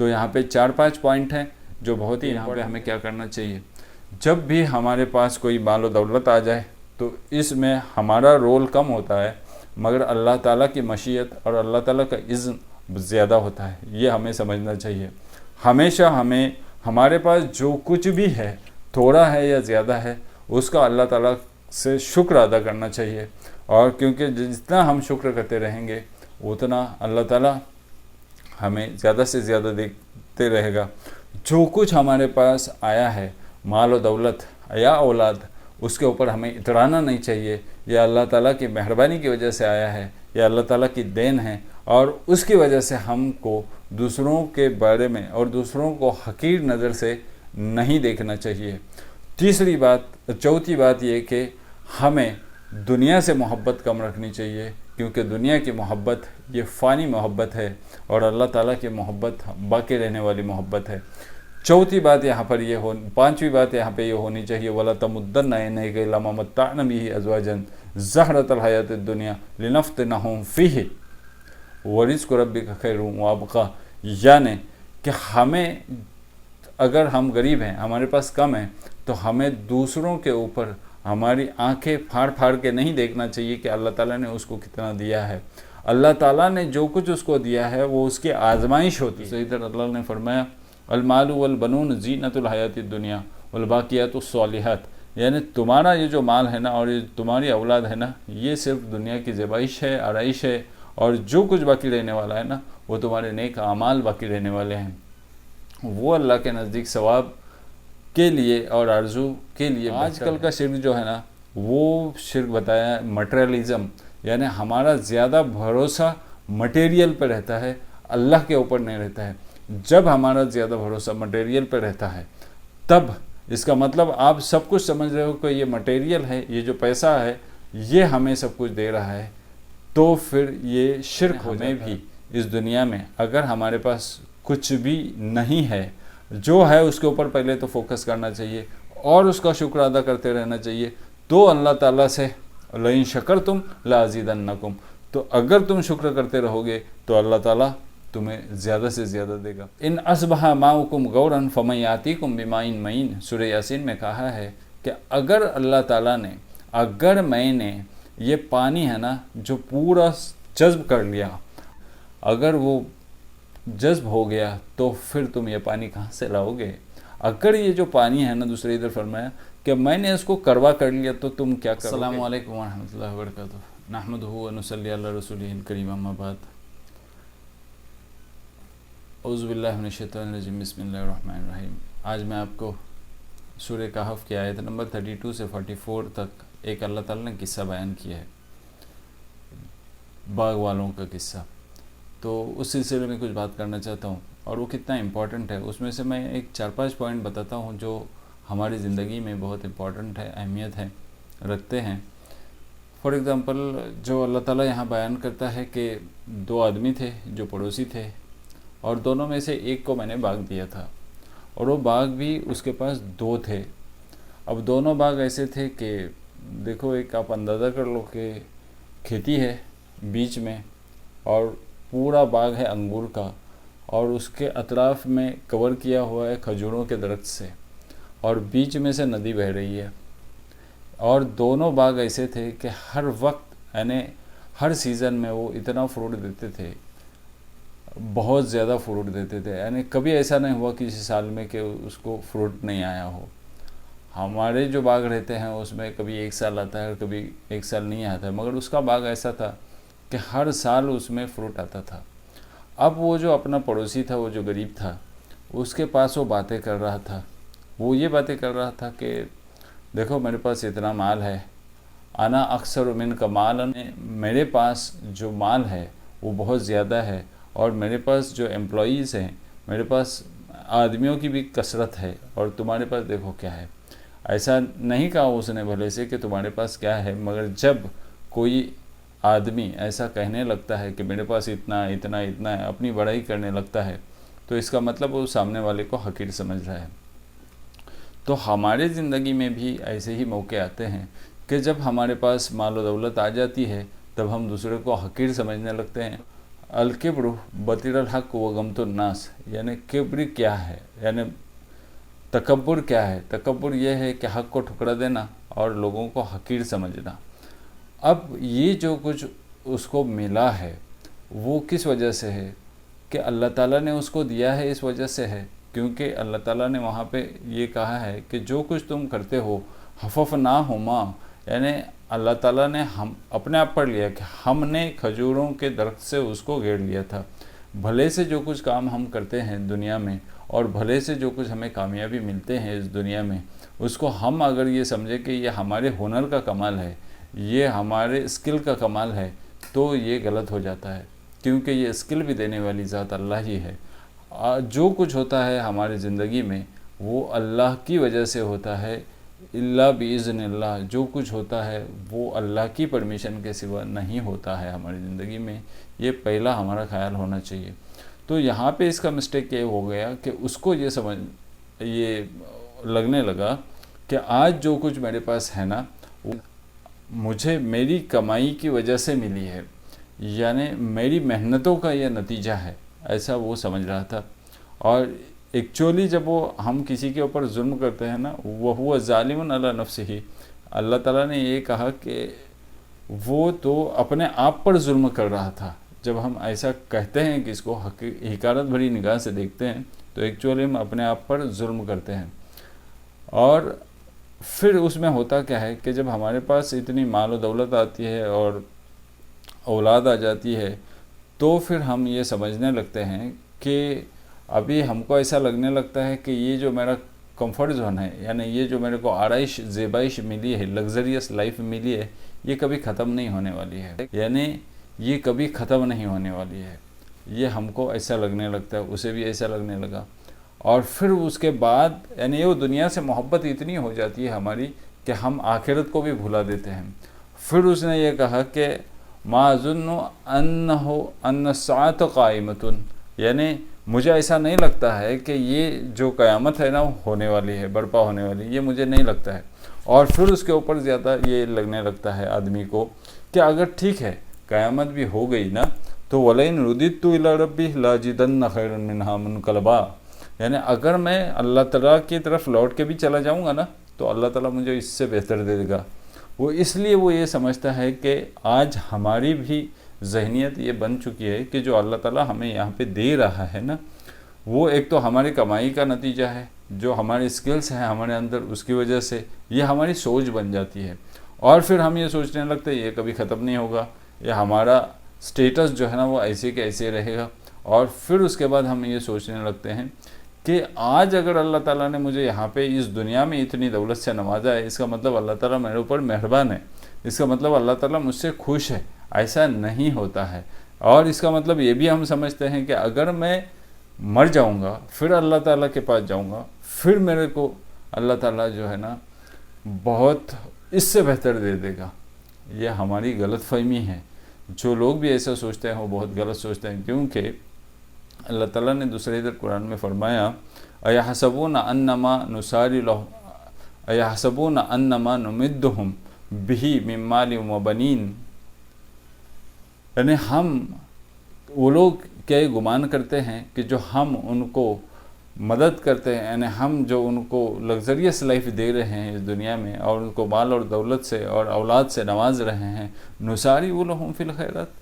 تو یہاں پہ 4-5 پوائنٹ ہیں جو بہت ہی یہاں پہ ہمیں کیا کرنا چاہیے. جب بھی ہمارے پاس کوئی مال و دولت آ جائے تو اس میں ہمارا رول کم ہوتا ہے، مگر اللہ تعالیٰ کی مشیت اور اللہ تعالیٰ کا اذن زیادہ ہوتا ہے. یہ ہمیں سمجھنا چاہیے. ہمیشہ ہمیں ہمارے پاس جو کچھ بھی ہے، تھوڑا ہے یا زیادہ ہے، اس کا اللہ تعالیٰ سے شکر ادا کرنا چاہیے. اور کیونکہ جتنا ہم شکر کرتے رہیں گے اتنا اللہ تعالیٰ ہمیں زیادہ سے زیادہ دیتے رہے گا. جو کچھ ہمارے پاس آیا ہے، مال و دولت یا اولاد، اس کے اوپر ہمیں اترانا نہیں چاہیے. یہ اللہ تعالیٰ کی مہربانی کی وجہ سے آیا ہے، یہ اللہ تعالیٰ کی دین ہے، اور اس کی وجہ سے ہم کو دوسروں کے بارے میں اور دوسروں کو حقیر نظر سے نہیں دیکھنا چاہیے. چوتھی بات یہ کہ ہمیں دنیا سے محبت کم رکھنی چاہیے، کیونکہ دنیا کی محبت یہ فانی محبت ہے اور اللہ تعالیٰ کی محبت باقی رہنے والی محبت ہے. پانچویں بات یہاں پہ یہ ہونی چاہیے، وَلَا تَمُدَّنَّ عَيْنَيْكَ إِلَىٰ مَا مَتَّعْنَا بِهِ أَزْوَاجًا زَهْرَةَ الْحَيَاةِ الدُّنْيَا لِنَفْتِنَهُمْ فِيهِ وَرِزْقُ رَبِّكَ خَيْرٌ وَأَبْقَىٰ. یعنی کہ اگر ہم غریب ہیں، ہمارے پاس کم ہے، تو ہمیں دوسروں کے اوپر ہماری آنکھیں پھاڑ پھاڑ کے نہیں دیکھنا چاہیے کہ اللہ تعالیٰ نے اس کو کتنا دیا ہے. اللہ تعالیٰ نے جو کچھ اس کو دیا ہے وہ اس کی آزمائش ہوتی ہے. ادھر اللہ نے فرمایا المال والبنون زینت الحیات الدنیا والباقیات الصالحات، یعنی تمہارا یہ جو مال ہے نا اور یہ تمہاری اولاد ہے نا، یہ صرف دنیا کی زیبائش ہے، آرائش ہے، اور جو کچھ باقی رہنے والا ہے نا وہ تمہارے نیک اعمال باقی رہنے والے ہیں. وہ اللہ کے نزدیک ثواب کے لیے اور آرزو کے لیے. آج کل کا شرک جو ہے نا، وہ شرک بتایا مٹیریلزم، یعنی ہمارا زیادہ بھروسہ مٹیریل پہ رہتا ہے، اللہ کے اوپر نہیں رہتا ہے. جب ہمارا زیادہ بھروسہ مٹیریل پہ رہتا ہے، تب اس کا مطلب آپ سب کچھ سمجھ رہے ہو کہ یہ مٹیریل ہے، یہ جو پیسہ ہے یہ ہمیں سب کچھ دے رہا ہے، تو پھر یہ شرک ہو جائے. بھی اس دنیا میں اگر ہمارے پاس کچھ بھی نہیں ہے، جو ہے اس کے اوپر پہلے تو فوکس کرنا چاہیے اور اس کا شکر ادا کرتے رہنا چاہیے. تو اللہ تعالیٰ سے لَإِن شَكَرْتُمْ لَأَزِيدَنَّكُمْ، تو اگر تم شکر کرتے رہو گے تو اللہ تعالیٰ تمہیں زیادہ سے زیادہ دے گا. ان اصبح ماؤکم غورا فمن یاتیکم بماء معین، سورہ یاسین میں کہا ہے کہ اگر اللہ تعالیٰ نے، اگر میں نے یہ پانی ہے نا جو پورا جذب کر لیا، اگر وہ جذب ہو گیا تو پھر تم یہ پانی کہاں سے لاؤ گے؟ اگر یہ جو پانی ہے نا، دوسرے ادھر فرمایا کہ میں نے اس کو کڑوا کر لیا تو تم کیا کرو گے؟ السلام علیکم ورحمۃ اللہ وبرکاتہ. نحمدہ ونصلی علی رسولہ الکریم، اما بعد. اعوذ باللہ من الشیطان الرجیم، بسم اللہ الرحمن الرحیم. آج میں آپ کو سورہ کہف کی آیت نمبر 32 سے 44 تک ایک اللہ تعالیٰ نے قصہ بیان کیا ہے، باغ والوں کا قصہ. تو اس سلسلے میں کچھ بات کرنا چاہتا ہوں، اور وہ کتنا امپورٹنٹ ہے اس میں سے میں ایک 4-5 پوائنٹ بتاتا ہوں جو ہماری زندگی میں بہت امپورٹنٹ ہے، اہمیت ہے، رکھتے ہیں. فار ایگزامپل جو اللہ تعالیٰ یہاں بیان کرتا ہے کہ 2 آدمی تھے جو پڑوسی تھے، اور دونوں میں سے ایک کو میں نے باغ دیا تھا، اور وہ باغ بھی اس کے پاس 2 تھے. اب دونوں باغ ایسے تھے کہ دیکھو، ایک آپ اندازہ کر لو کہ کھیتی ہے بیچ میں، اور پورا باغ ہے انگور کا، اور اس کے اطراف میں کور کیا ہوا ہے کھجوروں کے درخت سے، اور بیچ میں سے ندی بہہ رہی ہے. اور دونوں باغ ایسے تھے کہ ہر وقت، یعنی ہر سیزن میں وہ اتنا فروٹ دیتے تھے، بہت زیادہ فروٹ دیتے تھے. یعنی کبھی ایسا نہیں ہوا کسی سال میں کہ اس کو فروٹ نہیں آیا ہو. ہمارے جو باغ رہتے ہیں اس میں کبھی 1 سال آتا ہے اور کبھی 1 سال نہیں آتا ہے، مگر اس کا باغ ایسا تھا کہ ہر سال اس میں فروٹ آتا تھا. اب وہ جو اپنا پڑوسی تھا، وہ جو غریب تھا، اس کے پاس وہ باتیں کر رہا تھا. وہ یہ باتیں کر رہا تھا کہ دیکھو میرے پاس اتنا مال ہے، انا اکثر من کا مال، میرے پاس جو مال ہے وہ بہت زیادہ ہے، اور میرے پاس جو امپلائیز ہیں، میرے پاس آدمیوں کی بھی کثرت ہے، اور تمہارے پاس دیکھو کیا ہے. ایسا نہیں کہا اس نے بھلے سے کہ تمہارے پاس کیا ہے، مگر جب کوئی آدمی ایسا کہنے لگتا ہے کہ میرے پاس اتنا اتنا اتنا ہے، اپنی بڑائی کرنے لگتا ہے، تو اس کا مطلب وہ سامنے والے کو حقیر سمجھ رہا ہے. تو ہمارے زندگی میں بھی ایسے ہی موقع آتے ہیں کہ جب ہمارے پاس مال و دولت آ جاتی ہے، تب ہم دوسرے کو حقیر سمجھنے لگتے ہیں. अलकिब्र बतीरल हक व गमतुन्नास, यानी किब्र क्या है, यानी तकब्बुर क्या है। तकब्बुर यह है कि हक को ठुकरा देना और लोगों को हकीर समझना। अब ये जो कुछ उसको मिला है वो किस वजह से है कि अल्लाह ताला ने उसको दिया है, इस वजह से है क्योंकि अल्लाह ताला ने वहाँ पे ये कहा है कि जो कुछ तुम करते हो हफ़फ़ ना हुमा, यानी अल्लाह ताला ने हम अपने आप पर लिया कि हमने खजूरों के दरख्त से उसको घेर लिया था। भले से जो कुछ काम हम करते हैं दुनिया में और भले से जो कुछ हमें कामयाबी मिलते हैं इस दुनिया में, उसको हम अगर ये समझें कि ये हमारे हुनर का कमाल है, ये हमारे स्किल का कमाल है, तो ये गलत हो जाता है क्योंकि ये स्किल भी देने वाली ज़ात अल्लाह ही है। जो कुछ होता है हमारी ज़िंदगी में वो अल्लाह की वजह से होता है, इल्ला बिइज़्निल्लाह। जो कुछ होता है वो अल्लाह की परमिशन के सिवा नहीं होता है हमारी ज़िंदगी में। ये पहला हमारा ख्याल होना चाहिए। तो यहाँ पे इसका मिस्टेक ये हो गया कि उसको ये लगने लगा कि आज जो कुछ मेरे पास है ना वो मुझे मेरी कमाई की वजह से मिली है, यानी मेरी मेहनतों का यह नतीजा है, ऐसा वो समझ रहा था। और एक्चुअली जब हम किसी के ऊपर जुल्म करते हैं ना, वह हुआ ज़ालिमुन अला नफ्सिही, अल्लाह ताला ने ये कहा कि वो तो अपने आप पर जुल्म कर रहा था। जब हम ऐसा कहते हैं कि इसको हिकारत भरी निगाह से देखते हैं तो एक्चुअली हम अपने आप पर जुल्म करते हैं। और फिर उसमें होता क्या है कि जब हमारे पास इतनी माल और दौलत आती है और औलाद आ जाती है तो फिर हम ये समझने लगते हैं कि अभी हमको ऐसा लगने लगता है कि ये जो मेरा कंफर्ट जोन है, यानी ये जो मेरे को आराइश ज़ेबाइश मिली है, लग्जरियस लाइफ मिली है, ये कभी ख़त्म नहीं होने वाली है, यानी ये कभी ख़त्म नहीं होने वाली है। ये हमको ऐसा लगने लगता है, उसे भी ऐसा लगने लगा। और फिर उसके बाद यानी वो दुनिया से मोहब्बत इतनी हो जाती है हमारी कि हम आखिरत को भी भुला देते हैं। फिर उसने ये कहा कि माज़ुन्नु अन्न साअत क़ाइमतुन, यानी मुझे ऐसा नहीं लगता है कि ये जो क़यामत है ना होने वाली है, बर्पा होने वाली, ये मुझे नहीं लगता है। और फिर उसके ऊपर ज़्यादा ये लगने लगता है आदमी को कि अगर ठीक है क़यामत भी हो गई ना तो वलइन रुदित्तु इला रब्बी लाजिदन्ना खैरन मिन्हा मुनक़लबा, यानी अगर मैं अल्लाह ताला की तरफ लौट के भी चला जाऊँगा ना तो अल्लाह ताला मुझे इससे बेहतर दे देगा। वो इसलिए वो ये समझता है कि आज हमारी भी ज़हनियत ये बन चुकी है कि जो अल्लाह ताला हमें यहाँ पे दे रहा है ना, वो एक तो हमारी कमाई का नतीजा है, जो हमारे स्किल्स हैं हमारे अंदर उसकी वजह से ये हमारी सोच बन जाती है। और फिर हम ये सोचने लगते हैं ये कभी ख़त्म नहीं होगा, ये हमारा स्टेटस जो है ना वो ऐसे के ऐसे रहेगा। और फिर उसके बाद हम ये सोचने लगते हैं कि आज अगर अल्लाह ताला ने मुझे यहाँ पे इस दुनिया में इतनी दौलत से नवाजा है, इसका मतलब अल्लाह ताला मेरे ऊपर मेहरबान है, इसका मतलब अल्लाह ताला मुझसे खुश है। ऐसा नहीं होता है। और इसका मतलब ये भी हम समझते हैं कि अगर मैं मर जाऊँगा फिर अल्लाह ताला के पास जाऊँगा, फिर मेरे को अल्लाह ताला जो है ना बहुत इससे बेहतर दे देगा। ये हमारी गलत फहमी है। जो लोग भी ऐसा सोचते हैं वो बहुत गलत सोचते हैं, क्योंकि अल्लाह ताला ने दूसरे इधर कुरान में फरमाया अयहसबूना अन्नमा नुसारी लहुम अयहसबूना अन्नमा नुमिद्दुहुम बिही मिन माल व बनीन, यानी वो लोग क्या गुमान करते हैं कि जो हम उनको मदद करते हैं, यानी हम जो उनको लग्जरियस लाइफ दे रहे हैं इस दुनिया में और उनको माल और दौलत से और औलाद से नवाज रहे हैं, नुसारी वो लहुम फिल खैरात,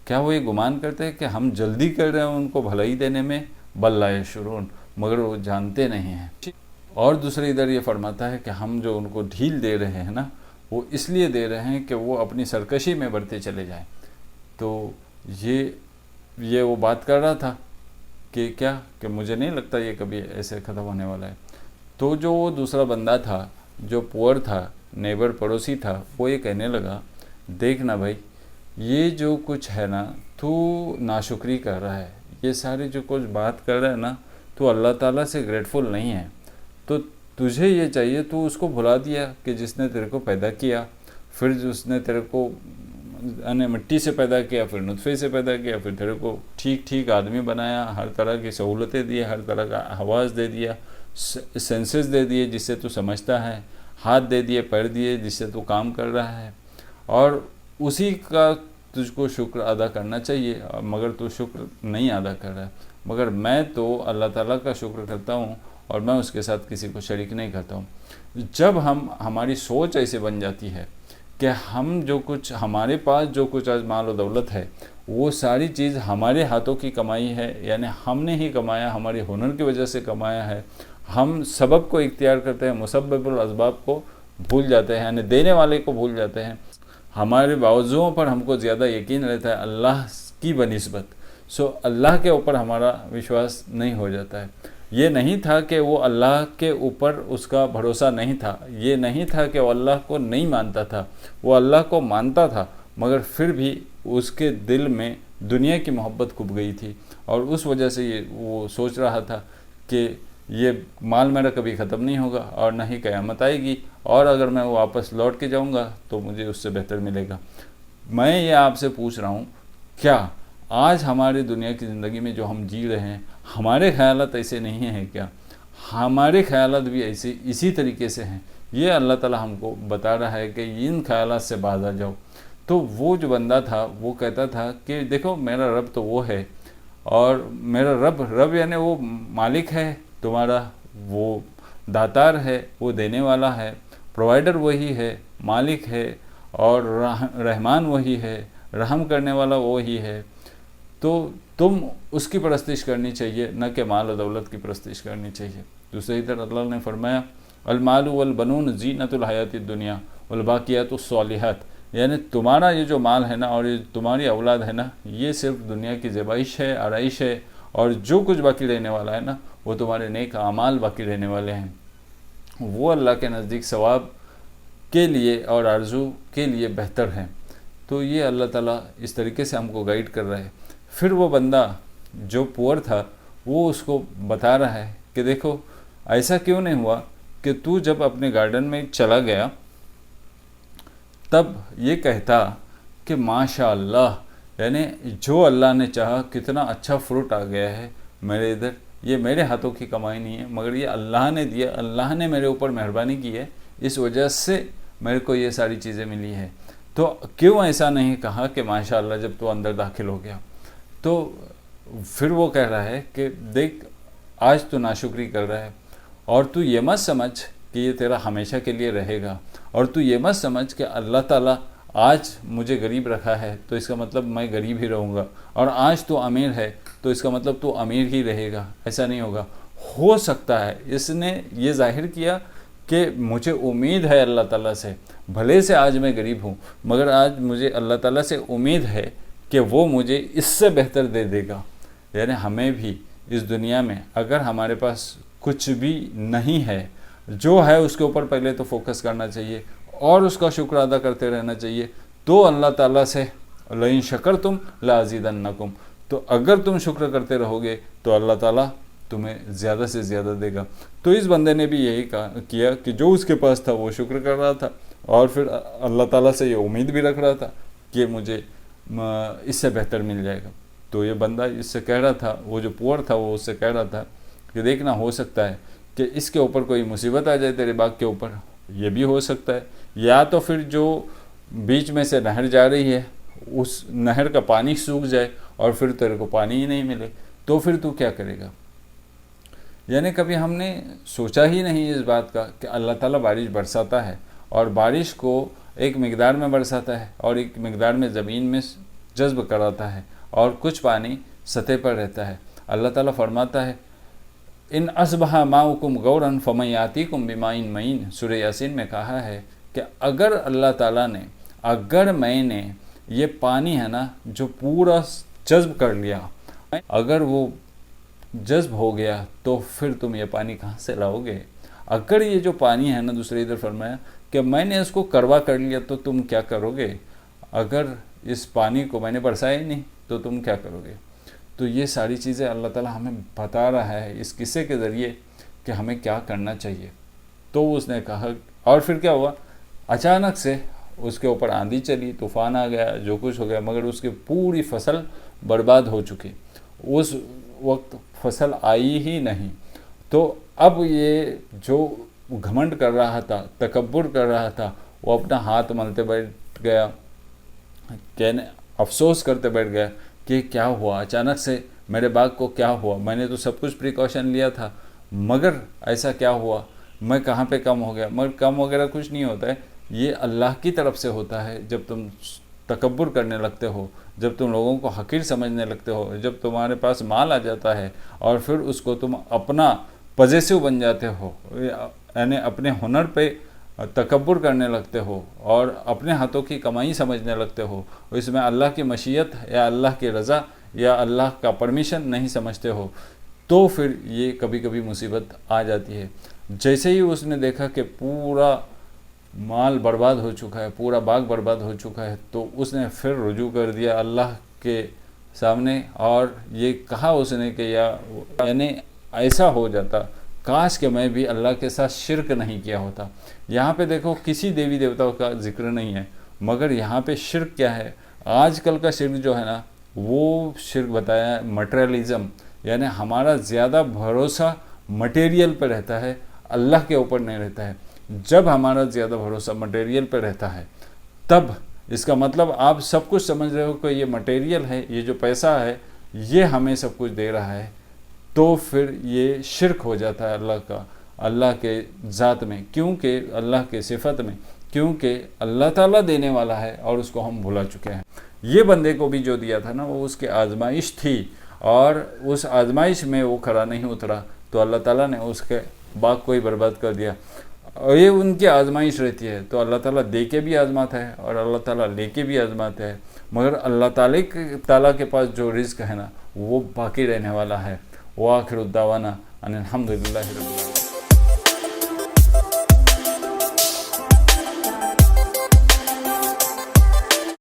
क्या वो ये गुमान करते हैं कि हम जल्दी कर रहे हैं उनको भलाई देने में, बल ला यशउरून, मगर वो जानते नहीं हैं। और दूसरे इधर ये फरमाता है कि हम जो उनको ढील दे रहे हैं ना वो इसलिए दे रहे हैं कि वो अपनी सरकशी में बढ़ते चले जाएं। तो ये वो बात कर रहा था कि क्या कि मुझे नहीं लगता ये कभी ऐसे ख़त्म होने वाला है। तो जो वो दूसरा बंदा था जो पुअर था, नेबर पड़ोसी था, वो ये कहने लगा देखना भाई ये जो कुछ है ना तू नाशुक्री कर रहा है, ये सारी जो कुछ बात कर रहा है ना तू अल्लाह ताला से ग्रेटफुल नहीं है। तो तुझे ये चाहिए तू उसको भुला दिया कि जिसने तेरे को पैदा किया, फिर उसने तेरे को मिट्टी से पैदा किया, फिर नुत्फ़े से पैदा किया, फिर तेरे को ठीक ठीक आदमी बनाया, हर तरह की सहूलतें दी, हर तरह का हवास दे दिया, सेंसेस दे दिए जिससे तू समझता है, हाथ दे दिए, पैर दिए जिससे तू काम कर रहा है, और उसी का तुझको शुक्र अदा करना चाहिए, मगर तू शुक्र नहीं अदा कर रहा है। मगर मैं तो अल्लाह ताला का शुक्र करता हूँ और मैं उसके साथ किसी को शरीक नहीं करता हूँ। जब हमारी सोच ऐसे बन जाती है कि हम जो कुछ हमारे पास जो कुछ आज माल और दौलत है वो सारी चीज़ हमारे हाथों की कमाई है, यानी हमने ही कमाया, हमारे हुनर की वजह से कमाया है, हम सबब को इख्तियार करते हैं, मुसब्बिबुल असबाब को भूल जाते हैं, यानी देने वाले को भूल जाते हैं। हमारे बावजूदों पर हमको ज़्यादा यकीन रहता है अल्लाह की बनिस्बत, सो अल्लाह के ऊपर हमारा विश्वास नहीं हो जाता है। ये नहीं था कि वो अल्लाह के ऊपर उसका भरोसा नहीं था, ये नहीं था कि वो अल्लाह को नहीं मानता था, वो अल्लाह को मानता था, मगर फिर भी उसके दिल में दुनिया की मोहब्बत खुब गई थी और उस वजह से ये वो सोच रहा था कि ये माल मेरा कभी ख़त्म नहीं होगा और ना ही क़यामत आएगी, और अगर मैं वापस लौट के जाऊंगा तो मुझे उससे बेहतर मिलेगा। मैं ये आपसे पूछ रहा हूँ, क्या आज हमारी दुनिया की ज़िंदगी में जो हम जी रहे हैं हमारे ख़यालात ऐसे नहीं हैं क्या? हमारे ख़यालात भी ऐसे इसी तरीके से हैं। ये अल्लाह ताला हमको बता रहा है कि इन ख़यालात से बाहर आ जाओ। तो वो जो बंदा था वो कहता था कि देखो मेरा रब तो वो है, और मेरा रब यानी वो मालिक है तुम्हारा, वो दातार है, वो देने वाला है, प्रोवाइडर वही है, मालिक है, और रहमान वही है, रहम करने वाला वही है। तो तुम उसकी परस्तिश करनी चाहिए, न कि माल और दौलत की परस्तिश करनी चाहिए। दूसरी तरफ अल्लाह ने फरमाया अलमालु वल बनून ज़ीनतुल हयातिद दुनिया वल बाक़ियातुस सालिहात, यानी तुम्हारा ये जो माल है ना और ये तुम्हारी औलाद है ना, ये सिर्फ दुनिया की ज़बाइश है, आराइश है, और जो कुछ बाकी रहने वाला है ना वो तुम्हारे नेक आमाल बाकी रहने वाले हैं, वो अल्लाह के नज़दीक सवाब के लिए और आरज़ू के लिए बेहतर हैं। तो ये अल्लाह ताला इस तरीके से हमको गाइड कर रहा है। फिर वो बंदा जो पुअर था वो उसको बता रहा है कि देखो ऐसा क्यों नहीं हुआ कि तू जब अपने गार्डन में चला गया तब ये कहता कि माशाअल्लाह, यानी जो अल्लाह ने चाहा कितना अच्छा फ्रूट आ गया है मेरे इधर, ये मेरे हाथों की कमाई नहीं है मगर ये अल्लाह ने दिया, अल्लाह ने मेरे ऊपर मेहरबानी की है, इस वजह से मेरे को ये सारी चीज़ें मिली है। तो क्यों ऐसा नहीं कहा कि माशाअल्लाह जब तू अंदर दाखिल हो गया? तो फिर वो कह रहा है कि देख आज तू नाशुक्री कर रहा है, और तू ये मत समझ कि ये तेरा हमेशा के लिए रहेगा, और तू ये मत समझ कि अल्लाह ताला आज मुझे गरीब रखा है तो इसका मतलब मैं गरीब ही रहूँगा, और आज तू अमीर है तो इसका मतलब तू अमीर ही रहेगा। ऐसा नहीं होगा। हो सकता है इसने ये जाहिर किया कि मुझे उम्मीद है अल्लाह ताला से, भले से आज मैं गरीब हूँ मगर आज मुझे अल्लाह ताला से उम्मीद है कि वो मुझे इससे बेहतर दे देगा। यानी हमें भी इस दुनिया में अगर हमारे पास कुछ भी नहीं है, जो है उसके ऊपर पहले तो फोकस करना चाहिए और उसका शुक्र अदा करते रहना चाहिए। तो अल्लाह ताला से लइन शकरतुम लाज़ीदन्नकुम, तो अगर तुम शुक्र करते रहोगे तो अल्लाह ताला तुम्हें ज़्यादा से ज़्यादा देगा। तो इस बंदे ने भी यही किया कि जो उसके पास था वो शुक्र कर रहा था और फिर अल्लाह ताला से ये उम्मीद भी रख रहा था कि मुझे इससे बेहतर मिल जाएगा। तो ये बंदा इससे कह रहा था, वो जो पुअर था वो उससे कह रहा था कि देखना हो सकता है कि इसके ऊपर कोई मुसीबत आ जाए तेरे बाग के ऊपर, ये भी हो सकता है, या तो फिर जो बीच में से नहर जा रही है उस नहर का पानी सूख जाए और फिर तेरे को पानी ही नहीं मिले, तो फिर तू क्या करेगा। यानी कभी हमने सोचा ही नहीं इस बात का कि अल्लाह ताला बारिश बरसाता है और बारिश को एक मिक़दार में बरसाता है और एक मिक़दार में ज़मीन में जज्ब कराता है और कुछ पानी सतह पर रहता है। अल्लाह ताला फरमाता है इन असबहा माउकुम गौरन फमयातिकुम बिमाइन मईन, सूरह यासीन में कहा है कि अगर अल्लाह ताला ने, अगर मैंने ये पानी है ना जो पूरा जज्ब कर लिया, अगर वो जज्ब हो गया तो फिर तुम ये पानी कहाँ से लाओगे। अगर ये जो पानी है ना, दूसरे इधर फरमाया कि मैंने इसको करवा कर लिया तो तुम क्या करोगे, अगर इस पानी को मैंने बरसाया ही नहीं तो तुम क्या करोगे। तो ये सारी चीज़ें अल्लाह ताला हमें बता रहा है इस किस्से के ज़रिए कि हमें क्या करना चाहिए। तो उसने कहा, और फिर क्या हुआ, अचानक से उसके ऊपर आंधी चली, तूफ़ान आ गया, जो कुछ हो गया, मगर उसकी पूरी फसल बर्बाद हो चुकी। उस वक्त फसल आई ही नहीं। तो अब ये जो घमंड कर रहा था, तकब्बुर कर रहा था, वो अपना हाथ मलते बैठ गया, कहने अफसोस करते बैठ गया कि क्या हुआ, अचानक से मेरे बाग को क्या हुआ, मैंने तो सब कुछ प्रिकॉशन लिया था मगर ऐसा क्या हुआ, मैं कहाँ पे कम हो गया। मगर कम वगैरह कुछ नहीं होता है, ये अल्लाह की तरफ से होता है। जब तुम तकब्बुर करने लगते हो, जब तुम लोगों को हकीर समझने लगते हो, जब तुम्हारे पास माल आ जाता है और फिर उसको तुम अपना पॉजेसिव बन जाते हो, यानी अपने हुनर पे तकब्बुर करने लगते हो और अपने हाथों की कमाई समझने लगते हो, इसमें अल्लाह की मशीयत या अल्लाह की रज़ा या अल्लाह का परमिशन नहीं समझते हो, तो फिर ये कभी कभी मुसीबत आ जाती है। जैसे ही उसने देखा कि पूरा माल बर्बाद हो चुका है, पूरा बाग बर्बाद हो चुका है, तो उसने फिर रुजू कर दिया अल्लाह के सामने और ये कहा उसने कि यानी ऐसा हो जाता, काश कि मैं भी अल्लाह के साथ शिरक नहीं किया होता। यहाँ पे देखो किसी देवी देवताओं का जिक्र नहीं है, मगर यहाँ पे शिरक क्या है, आजकल का शिरक जो है ना, वो शिरक बताया है मटेरियलिज़म, यानी हमारा ज़्यादा भरोसा मटेरियल पर रहता है, अल्लाह के ऊपर नहीं रहता है। जब हमारा ज़्यादा भरोसा मटेरियल पर रहता है, तब इसका मतलब आप सब कुछ समझ रहे हो कि ये मटेरियल है, ये जो पैसा है ये हमें सब कुछ दे रहा है, तो फिर ये शिरक हो जाता है अल्लाह का, अल्लाह के ज़ात में, क्योंकि अल्लाह के सिफत में, क्योंकि अल्लाह ताला देने वाला है और उसको हम भुला चुके हैं। ये बंदे को भी जो दिया था ना, वो उसकी आजमाइश थी और उस आजमाइश में वो खरा नहीं उतरा, तो अल्लाह ताला ने उसके बाग को ही बर्बाद कर दिया। और ये उनकी आजमाइश रहती है, तो अल्लाह ताला दे के भी आजमाता है और अल्लाह ताला लेके भी आजमाता है, मगर अल्लाह ताला के पास जो रिज़्क है ना, वो बाकी रहने वाला है। व आखिर दावाना अनिल हम्दुलिल्लाहि रब्बिल आलमीन।